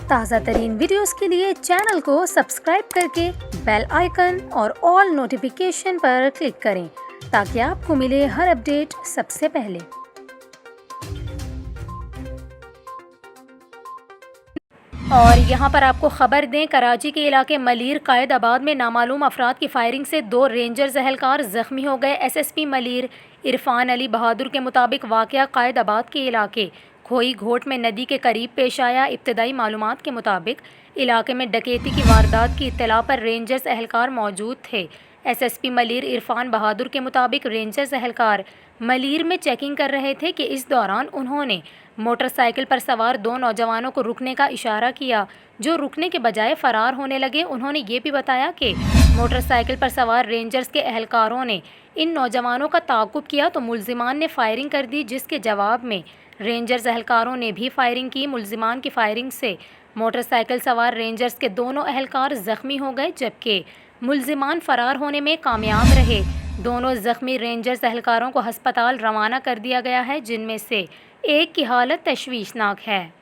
ताज़ा तरीन वीडियोस के लिए चैनल को सब्सक्राइब करके बेल आइकन और ऑल नोटिफिकेशन पर क्लिक करें ताकि आपको मिले हर अपडेट सबसे पहले। और यहाँ पर आपको खबर दें, कराची के इलाके मलीर कायदाबाद में नामालूम अफराद की फायरिंग से 2 रेंजर्स एहलकार ज़ख्मी हो गए। एसएसपी मलीर इरफान अली बहादुर के मुताबिक वाक़या कायदाबाद के इलाके खोई घोट में नदी के करीब पेश आया। इब्तदाई मालूमात के मुताबिक इलाके में डकैती की वारदात की इत्तला पर रेंजर्स एहलकार मौजूद थे। एसएसपी मलीर इरफान बहादुर के मुताबिक रेंजर्स एहलकार मलीर में चेकिंग कर रहे थे कि इस दौरान उन्होंने मोटरसाइकिल पर सवार 2 नौजवानों को रुकने का इशारा किया, जो रुकने के बजाय फ़रार होने लगे। उन्होंने ये भी बताया कि मोटरसाइकिल पर सवार रेंजर्स के एहलकारों ने इन नौजवानों का ताक़ुब किया तो मुल्ज़िमान ने फायरिंग कर दी, जिसके जवाब में रेंजर्स एहलकारों ने भी फायरिंग की। मुल्ज़िमान की फायरिंग से मोटरसाइकिल सवार रेंजर्स के दोनों एहलकार ज़ख्मी हो गए, जबकि मुल्ज़िमान फ़रार होने में कामयाब रहे। दोनों ज़ख्मी रेंजर्स एहलकारों को हस्पताल रवाना कर दिया गया है, जिनमें से एक की हालत तशवीशनाक है।